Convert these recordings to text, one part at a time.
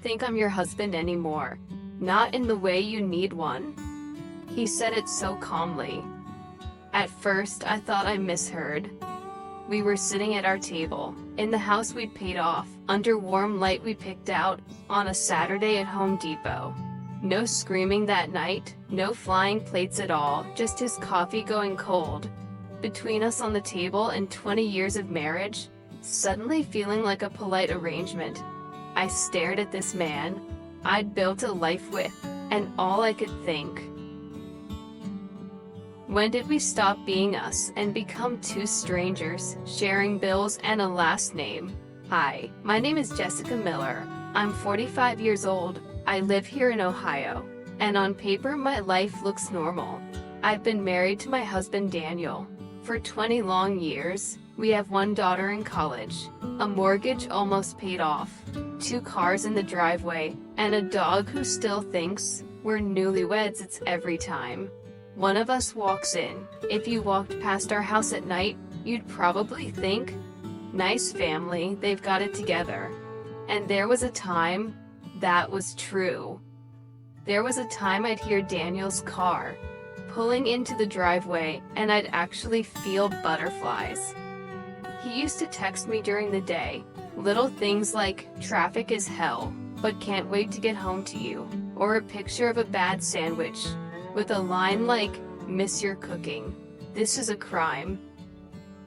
think I'm your husband anymore. Not in the way you need one." He said it so calmly. At first, I thought I misheard. We were sitting at our table, in the house we'd paid off, under warm light we picked out, on a Saturday at Home Depot. No screaming that night, no flying plates at all, just his coffee going cold. Between us on the table and 20 years of marriage, suddenly feeling like a polite arrangement. I stared at this man I'd built a life with, and all I could think, when did we stop being us and become two strangers, sharing bills and a last name? Hi, my name is Jessica Miller. I'm 45 years old. I live here in Ohio, and on paper my life looks normal. I've been married to my husband Daniel for 20 long years. We have one daughter in college, a mortgage almost paid off, 2 cars in the driveway, and a dog who still thinks we're newlyweds. It's every time one of us walks in. If you walked past our house at night, you'd probably think, nice family, they've got it together. And there was a time that was true. There was a time I'd hear Daniel's car pulling into the driveway, and I'd actually feel butterflies. He used to text me during the day, little things like, "Traffic is hell, but can't wait to get home to you," or a picture of a bad sandwich, with a line like, "Miss your cooking. This is a crime."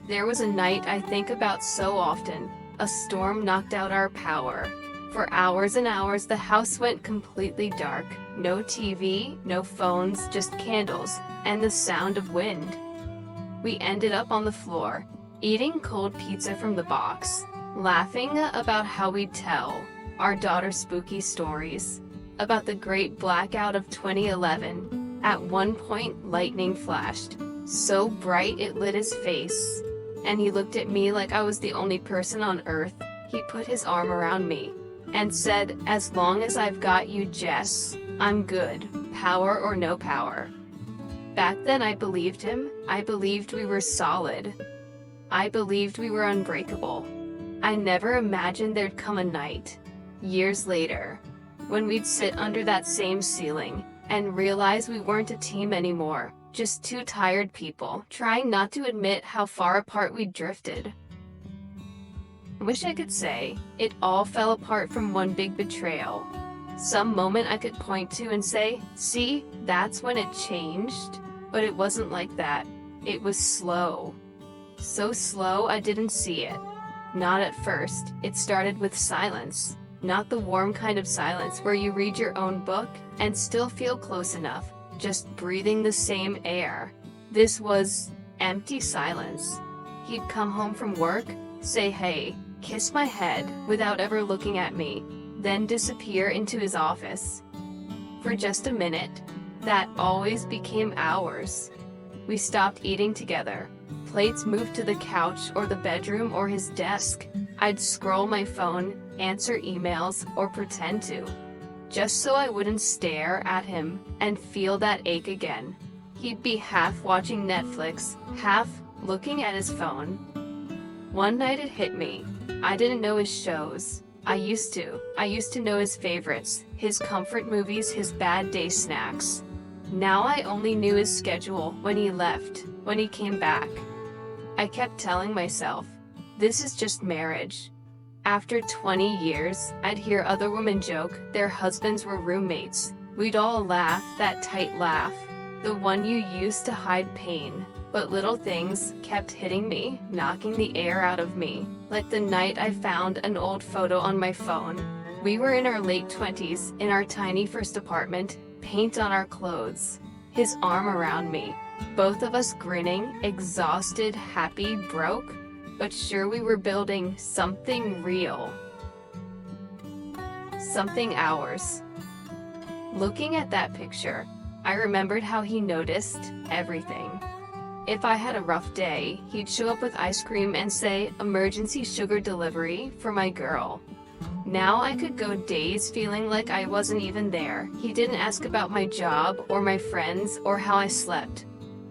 There was a night I think about so often. A storm knocked out our power. For hours and hours the house went completely dark. No TV, no phones, just candles, and the sound of wind. We ended up on the floor, eating cold pizza from the box, laughing about how we'd tell our daughter spooky stories about the great blackout of 2011. At one point, lightning flashed, so bright it lit his face, and he looked at me like I was the only person on earth. He put his arm around me and said, "As long as I've got you, Jess, I'm good, power or no power." Back then I believed him. I believed we were solid. I believed we were unbreakable. I never imagined there'd come a night, years later, when we'd sit under that same ceiling and realize we weren't a team anymore, just 2 tired people trying not to admit how far apart we'd drifted. I wish I could say it all fell apart from one big betrayal. Some moment I could point to and say, "See, that's when it changed." But it wasn't like that. It was slow. So slow I didn't see it. Not at first. It started with silence. Not the warm kind of silence where you read your own book and still feel close enough, just breathing the same air. This was empty silence. He'd come home from work, say hey, kiss my head without ever looking at me, then disappear into his office. For just a minute, that always became hours. We stopped eating together. Plates moved to the couch or the bedroom or his desk. I'd scroll my phone, answer emails, or pretend to, just so I wouldn't stare at him and feel that ache again. He'd be half watching Netflix, half looking at his phone. One night it hit me. I didn't know his shows. I used to know his favorites, his comfort movies, his bad day snacks. Now I only knew his schedule, when he left, when he came back. I kept telling myself, this is just marriage. After 20 years, I'd hear other women joke their husbands were roommates. We'd all laugh, that tight laugh, the one you used to hide pain. But little things kept hitting me, knocking the air out of me. Like the night I found an old photo on my phone. We were in our late 20s, in our tiny first apartment, paint on our clothes, his arm around me. Both of us grinning, exhausted, happy, broke, but sure we were building something real. Something ours. Looking at that picture, I remembered how he noticed everything. If I had a rough day, he'd show up with ice cream and say, "Emergency sugar delivery for my girl." Now I could go days feeling like I wasn't even there. He didn't ask about my job or my friends or how I slept.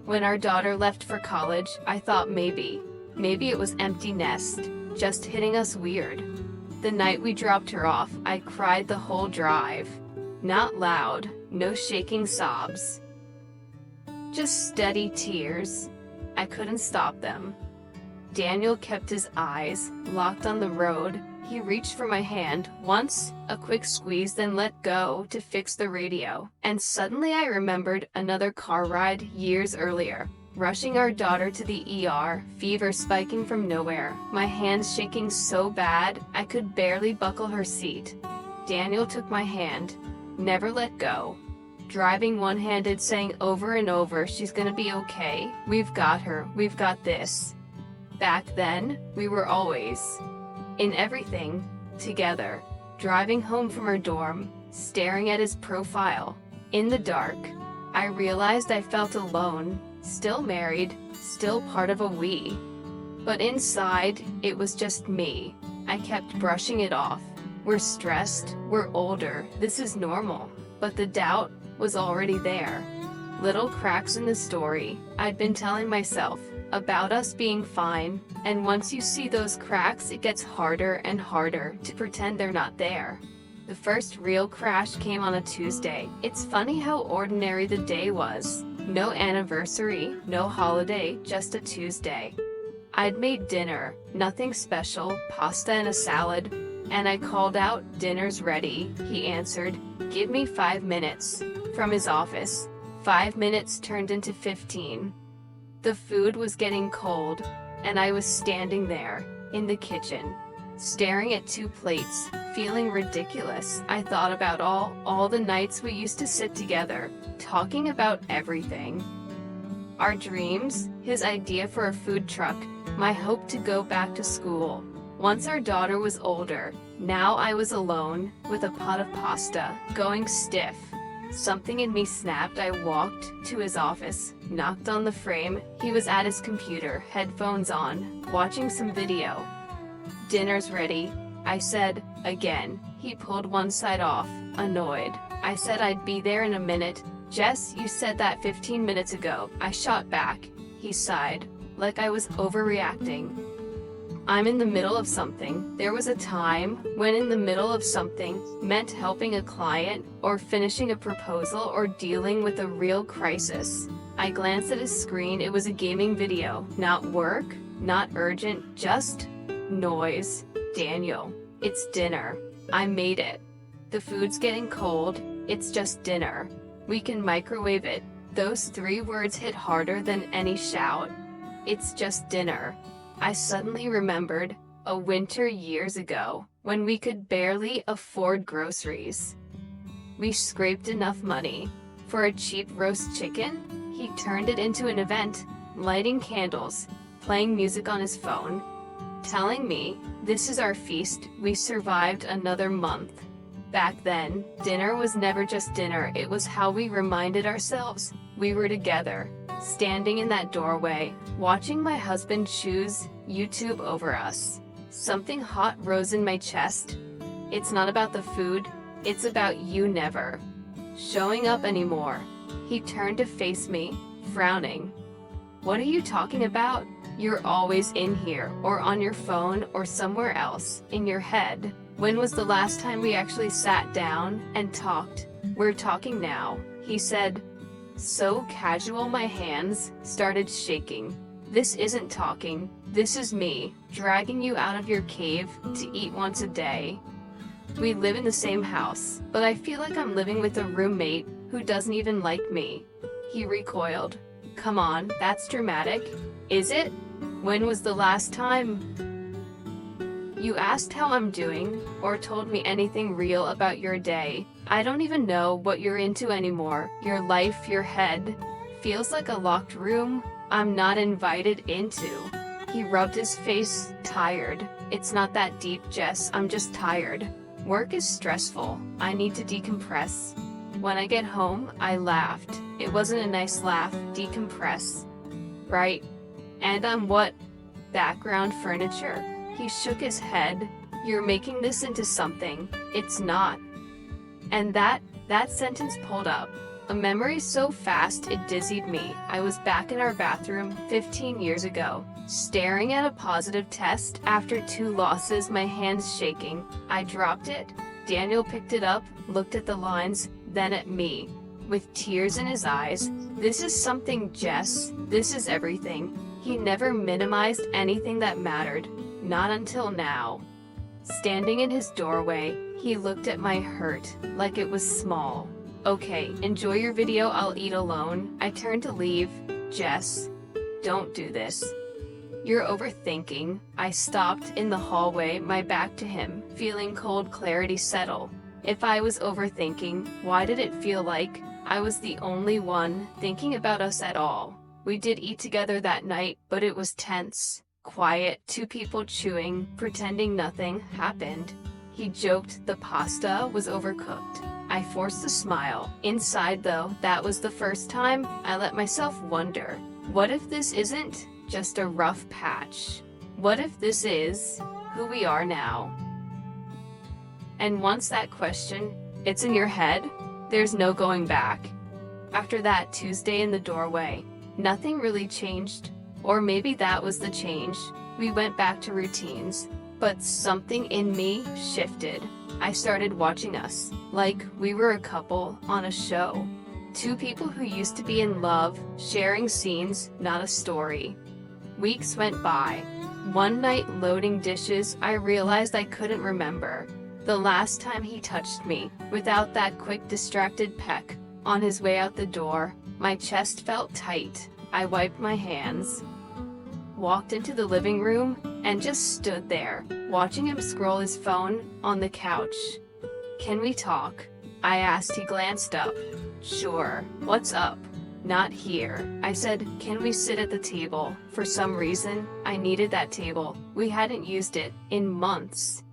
When our daughter left for college, I thought maybe it was empty nest, just hitting us weird. The night we dropped her off, I cried the whole drive. Not loud, no shaking sobs. Just steady tears. I couldn't stop them. Daniel kept his eyes locked on the road. He reached for my hand once, a quick squeeze, then let go to fix the radio. And suddenly I remembered another car ride years earlier. Rushing our daughter to the ER, fever spiking from nowhere, my hands shaking so bad I could barely buckle her seat. Daniel took my hand, never let go. Driving one-handed, saying over and over, she's gonna be okay, we've got her, we've got this. Back then, we were always, in everything, together. Driving home from her dorm, staring at his profile. In the dark, I realized I felt alone, still married, still part of a we. But inside, it was just me. I kept brushing it off. We're stressed, we're older, this is normal. But the doubt was already there. Little cracks in the story I'd been telling myself about us being fine, and once you see those cracks, it gets harder and harder to pretend they're not there. The first real crash came on a Tuesday. It's funny how ordinary the day was. No anniversary, no holiday, just a Tuesday. I'd made dinner, nothing special, pasta and a salad, and I called out, "Dinner's ready." He answered, "Give me 5 minutes." From his office, 5 minutes turned into 15. The food was getting cold, and I was standing there, in the kitchen, staring at 2 plates, feeling ridiculous. I thought about all the nights we used to sit together, talking about everything. Our dreams, his idea for a food truck, my hope to go back to school. Once our daughter was older, now I was alone, with a pot of pasta, going stiff. Something in me snapped. I walked to his office, knocked on the frame. He was at his computer, headphones on, watching some video. "Dinner's ready," I said, again. He pulled one side off, annoyed. I said I'd be there in a minute. "Jess, you said that 15 minutes ago." I shot back. He sighed, like I was overreacting. I'm in the middle of something. There was a time when in the middle of something meant helping a client, or finishing a proposal, or dealing with a real crisis. I glanced at his screen. It was a gaming video. Not work, not urgent, just noise. "Daniel, it's dinner." I made it. "The food's getting cold. It's just dinner. We can microwave it." Those 3 words hit harder than any shout. It's just dinner. I suddenly remembered a winter years ago when we could barely afford groceries. We scraped enough money for a cheap roast chicken. He turned it into an event, lighting candles, playing music on his phone, telling me, "This is our feast." We survived another month. Back then, dinner was never just dinner. It was how we reminded ourselves we were together. Standing in that doorway, watching my husband choose YouTube over us. Something hot rose in my chest. It's not about the food, it's about you never showing up anymore. He turned to face me, frowning. "What are you talking about? You're always in here, or on your phone, or somewhere else, in your head. When was the last time we actually sat down and talked?" "We're talking now," he said. So casual, my hands started shaking. "This isn't talking. This is me, dragging you out of your cave to eat once a day. We live in the same house, but I feel like I'm living with a roommate who doesn't even like me." He recoiled. "Come on, that's dramatic. Is it? When was the last time you asked how I'm doing, or told me anything real about your day? I don't even know what you're into anymore. Your life, your head, feels like a locked room I'm not invited into." He rubbed his face, tired. "It's not that deep, Jess. I'm just tired. Work is stressful. I need to decompress." When I get home, I laughed. It wasn't a nice laugh. Decompress. Right? And I'm what? Background furniture? He shook his head. "You're making this into something. It's not." And that sentence pulled up a memory so fast it dizzied me. I was back in our bathroom 15 years ago, Staring at a positive test after 2 losses, my hands shaking. I dropped it. Daniel picked it up, looked at the lines, then at me. With tears in his eyes. "This is something, Jess. This is everything." He never minimized anything that mattered. Not until now. Standing in his doorway, he looked at my hurt like it was small. "Okay, enjoy your video, I'll eat alone." I turned to leave. "Jess, don't do this. You're overthinking." I stopped in the hallway, my back to him, feeling cold clarity settle. If I was overthinking, why did it feel like I was the only one thinking about us at all? We did eat together that night, but it was tense, quiet, 2 people chewing, pretending nothing happened. He joked the pasta was overcooked. I forced a smile. Inside though, that was the first time I let myself wonder, what if this isn't just a rough patch? What if this is who we are now? And once that question, it's in your head, there's no going back. After that Tuesday in the doorway, nothing really changed. Or maybe that was the change. We went back to routines. But something in me shifted. I started watching us, like we were a couple on a show. 2 people who used to be in love, sharing scenes, not a story. Weeks went by. One night loading dishes, I realized I couldn't remember the last time he touched me, without that quick distracted peck. On his way out the door, my chest felt tight. I wiped my hands, walked into the living room, and just stood there, watching him scroll his phone on the couch. "Can we talk?" I asked. He glanced up. "Sure. What's up?" "Not here." I said, "Can we sit at the table?" For some reason, I needed that table. We hadn't used it in months.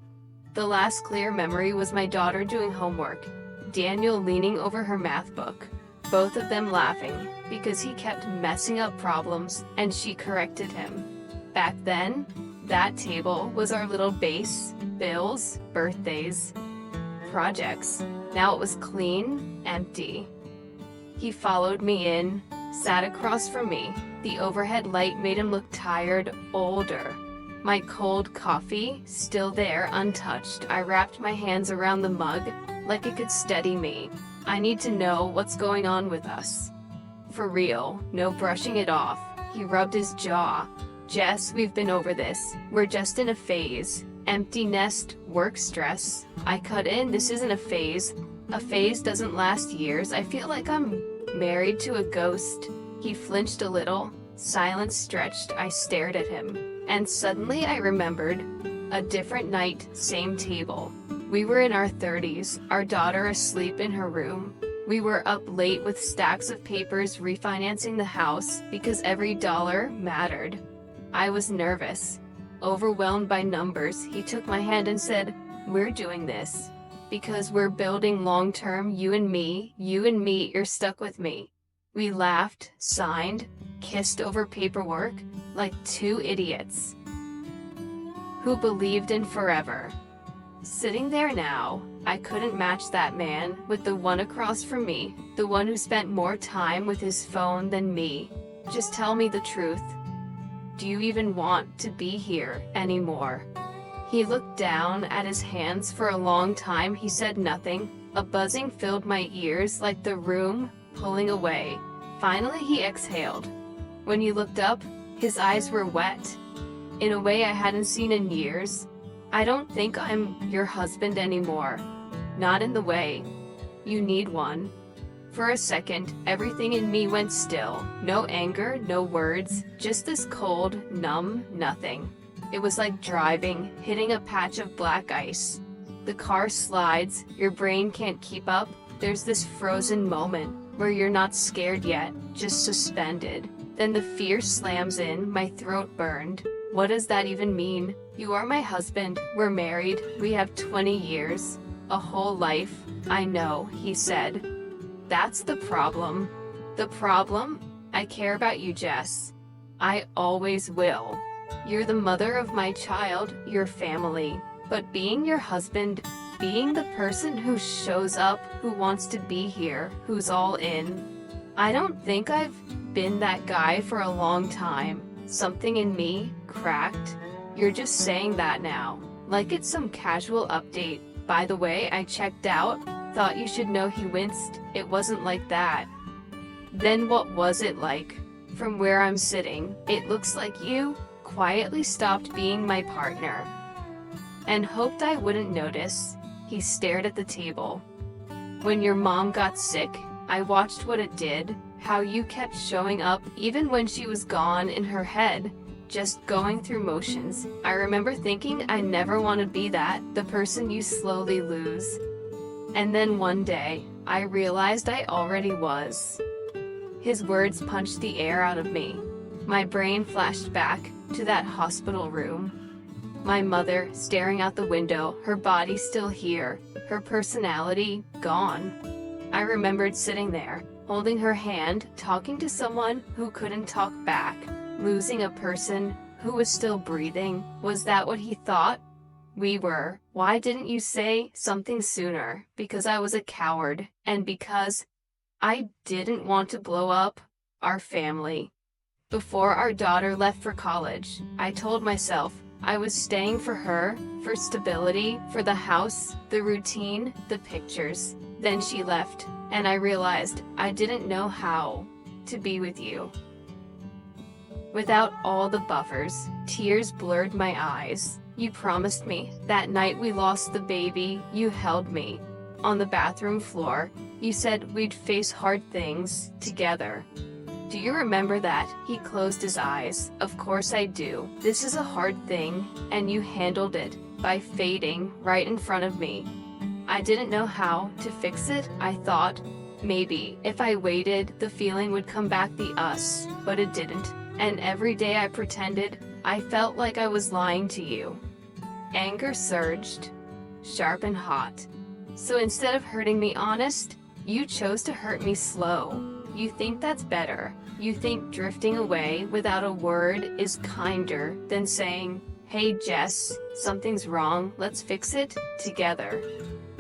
The last clear memory was my daughter doing homework, Daniel leaning over her math book, both of them laughing, because he kept messing up problems, and she corrected him. Back then, that table was our little base, bills, birthdays, projects. Now it was clean, empty. He followed me in, sat across from me. The overhead light made him look tired, older. My cold coffee, still there, untouched. I wrapped my hands around the mug, like it could steady me. "I need to know what's going on with us. For real, no brushing it off." He rubbed his jaw. "Jess, we've been over this. We're just in a phase. Empty nest, work stress." I cut in, "This isn't a phase. A phase doesn't last years. I feel like I'm married to a ghost." He flinched a little. Silence stretched. I stared at him. And suddenly I remembered. A different night, same table. We were in our 30s, our daughter asleep in her room. We were up late with stacks of papers refinancing the house because every dollar mattered. I was nervous, overwhelmed by numbers. He took my hand and said, "We're doing this because we're building long-term, you and me, you're stuck with me." We laughed, signed, kissed over paperwork like 2 idiots who believed in forever. Sitting there now, I couldn't match that man with the one across from me, the one who spent more time with his phone than me. "Just tell me the truth. Do you even want to be here anymore?" He looked down at his hands for a long time. He said nothing. A buzzing filled my ears like the room pulling away. Finally he exhaled. When he looked up, his eyes were wet, in a way I hadn't seen in years. "I don't think I'm your husband anymore. Not in the way you need one." For a second, everything in me went still. No anger, no words, just this cold, numb nothing. It was like driving, hitting a patch of black ice. The car slides, your brain can't keep up. There's this frozen moment where you're not scared yet, just suspended. Then the fear slams in, my throat burned. What does that even mean? "You are my husband, we're married, we have 20 years, a whole life." "I know," he said. "That's the problem." "The problem? I care about you, Jess. I always will. You're the mother of my child, your family. But being your husband, being the person who shows up, who wants to be here, who's all in. I don't think I've been that guy for a long time. Something in me cracked. You're just saying that now, like it's some casual update. By the way, I checked out. Thought you should know. He winced. It wasn't like that. Then what was it like? From where I'm sitting, it looks like you quietly stopped being my partner and hoped I wouldn't notice. He stared at the table. When your mom got sick, I watched what it did, how you kept showing up even when she was gone in her head, just going through motions. I remember thinking I never want to be that, the person you slowly lose. And then one day, I realized I already was. His words punched the air out of me. My brain flashed back to that hospital room. My mother staring out the window, her body still here, her personality gone. I remembered sitting there, holding her hand, talking to someone who couldn't talk back, losing a person who was still breathing. Was that what he thought we were? Why didn't you say something sooner? Because I was a coward, and because I didn't want to blow up our family. Before our daughter left for college, I told myself I was staying for her, for stability, for the house, the routine, the pictures. Then she left, and I realized I didn't know how to be with you. Without all the buffers, tears blurred my eyes. You promised me that night we lost the baby. You held me on the bathroom floor. You said we'd face hard things together. Do you remember that? He closed his eyes. Of course I do. This is a hard thing, and you handled it by fading right in front of me. I didn't know how to fix it. I thought maybe if I waited, the feeling would come back, the us, but it didn't. And every day I pretended, I felt like I was lying to you. Anger surged, sharp and hot. So instead of hurting me honest, you chose to hurt me slow. You think that's better. You think drifting away without a word is kinder than saying, hey Jess, something's wrong, let's fix it together.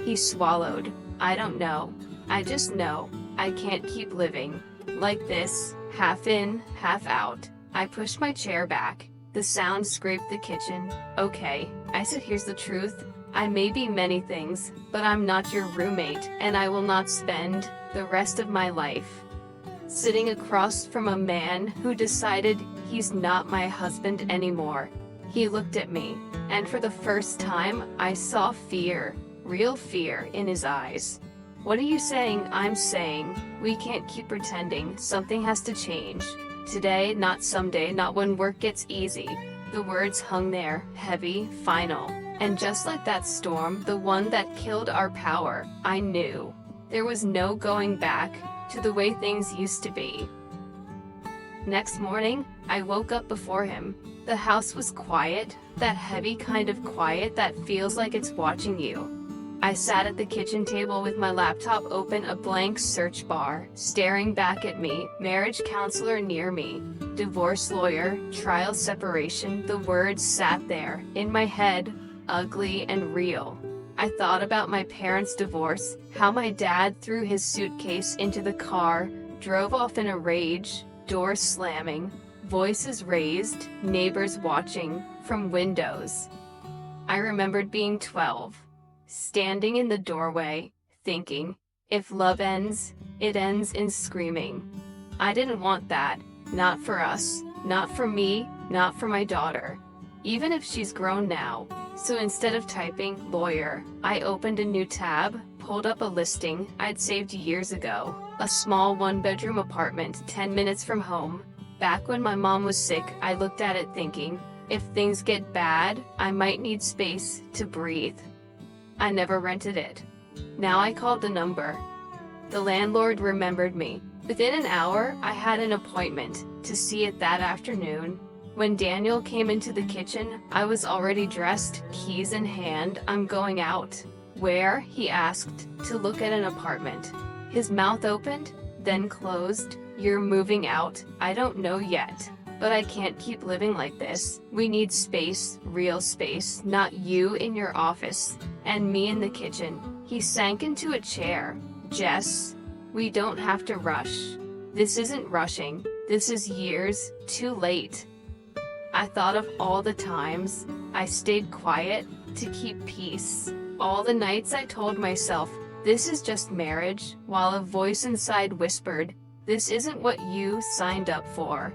He swallowed. I don't know. I just know I can't keep living like this, half in, half out. I pushed my chair back. The sound scraped the kitchen. Okay, I said, here's the truth. I may be many things, but I'm not your roommate, and I will not spend the rest of my life sitting across from a man who decided he's not my husband anymore. He looked at me, and for the first time, I saw fear, real fear in his eyes. What are you saying? I'm saying we can't keep pretending. Something has to change. Today, not someday, not when work gets easy. The words hung there, heavy, final. And just like that storm, the one that killed our power, I knew there was no going back to the way things used to be. Next morning, I woke up before him. The house was quiet, that heavy kind of quiet that feels like it's watching you. I sat at the kitchen table with my laptop open, a blank search bar, staring back at me, marriage counselor near me, divorce lawyer, trial separation. The words sat there, in my head, ugly and real. I thought about my parents' divorce, how my dad threw his suitcase into the car, drove off in a rage, doors slamming, voices raised, neighbors watching from windows. I remembered being 12, standing in the doorway, thinking, if love ends, it ends in screaming. I didn't want that, not for us, not for me, not for my daughter, even if she's grown now. So instead of typing lawyer, I opened a new tab, pulled up a listing I'd saved years ago. A small one-bedroom apartment 10 minutes from home. Back when my mom was sick, I looked at it thinking, if things get bad, I might need space to breathe. I never rented it. Now I called the number. The landlord remembered me. Within an hour, I had an appointment to see it that afternoon. When Daniel came into the kitchen, I was already dressed, keys in hand. I'm going out. Where? He asked, to look at an apartment. His mouth opened, then closed. You're moving out. I don't know yet, but I can't keep living like this. We need space, real space, not you in your office, and me in the kitchen. He sank into a chair. Jess, we don't have to rush. This isn't rushing. This is years too late. I thought of all the times I stayed quiet to keep peace. All the nights I told myself, this is just marriage, while a voice inside whispered, this isn't what you signed up for.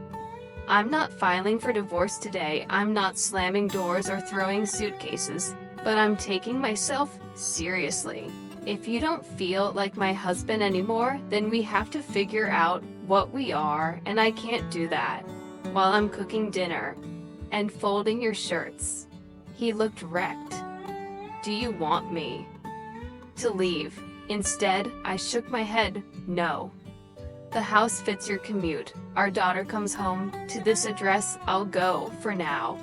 I'm not filing for divorce today, I'm not slamming doors or throwing suitcases, but I'm taking myself seriously. If you don't feel like my husband anymore, then we have to figure out what we are, and I can't do that while I'm cooking dinner and folding your shirts. He looked wrecked. Do you want me to leave? Instead, I shook my head, no. The house fits your commute. Our daughter comes home. To this address, I'll go for now.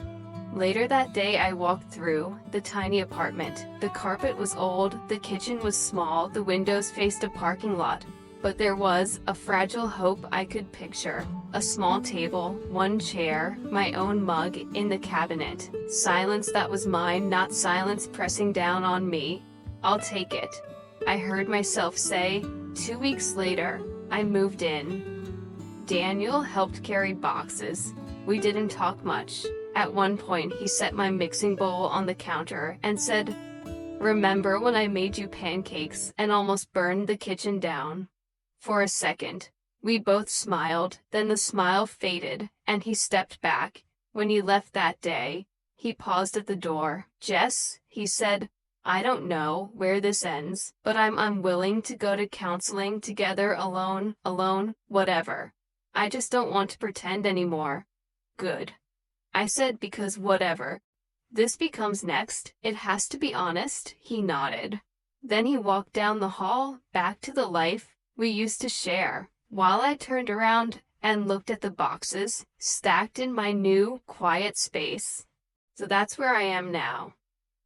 Later that day, I walked through the tiny apartment. The carpet was old, the kitchen was small, the windows faced a parking lot. But there was a fragile hope I could picture. A small table, one chair, my own mug in the cabinet. Silence that was mine, not silence pressing down on me. I'll take it, I heard myself say. 2 weeks later, I moved in. Daniel helped carry boxes. We didn't talk much. At one point, he set my mixing bowl on the counter and said, remember when I made you pancakes and almost burned the kitchen down? For a second, we both smiled, then the smile faded, and he stepped back. When he left that day, he paused at the door. Jess, he said, I don't know where this ends, but I'm unwilling to go to counseling together alone, whatever. I just don't want to pretend anymore. Good. I said, because whatever this becomes next, it has to be honest. He nodded. Then he walked down the hall, back to the life we used to share, while I turned around and looked at the boxes stacked in my new, quiet space. So that's where I am now.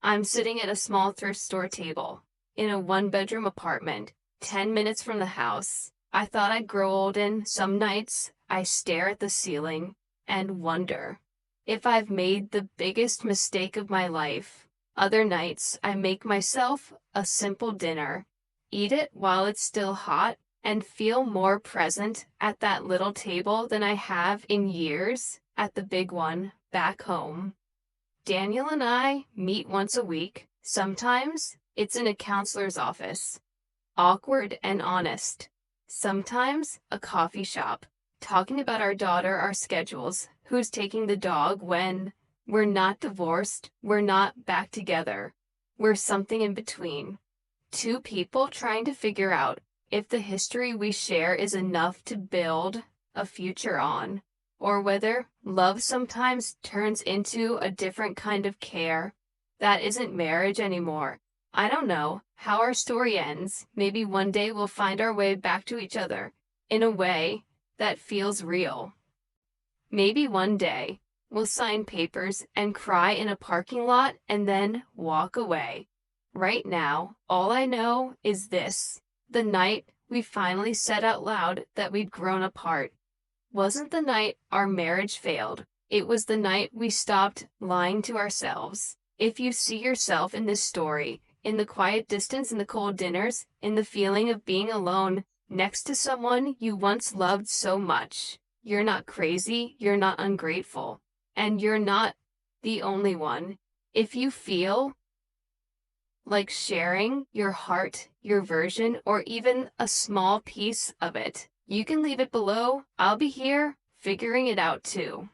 I'm sitting at a small thrift store table, in a one-bedroom apartment, 10 minutes from the house. I thought I'd grow old, and some nights I stare at the ceiling and wonder if I've made the biggest mistake of my life. Other nights I make myself a simple dinner, eat it while it's still hot, and feel more present at that little table than I have in years at the big one back home. Daniel and I meet once a week. Sometimes it's in a counselor's office, awkward and honest. Sometimes a coffee shop, talking about our daughter, our schedules, who's taking the dog when. We're not divorced, we're not back together. We're something in between. Two people trying to figure out if the history we share is enough to build a future on, or whether love sometimes turns into a different kind of care that isn't marriage anymore. I don't know how our story ends. Maybe one day we'll find our way back to each other in a way that feels real. Maybe one day we'll sign papers and cry in a parking lot and then walk away. Right now, all I know is this. The night we finally said out loud that we'd grown apart wasn't the night our marriage failed. It was the night we stopped lying to ourselves. If you see yourself in this story, in the quiet distance, in the cold dinners, in the feeling of being alone next to someone you once loved so much, you're not crazy, you're not ungrateful, and you're not the only one. If you feel like sharing your heart, your version, or even a small piece of it, you can leave it below. I'll be here figuring it out too.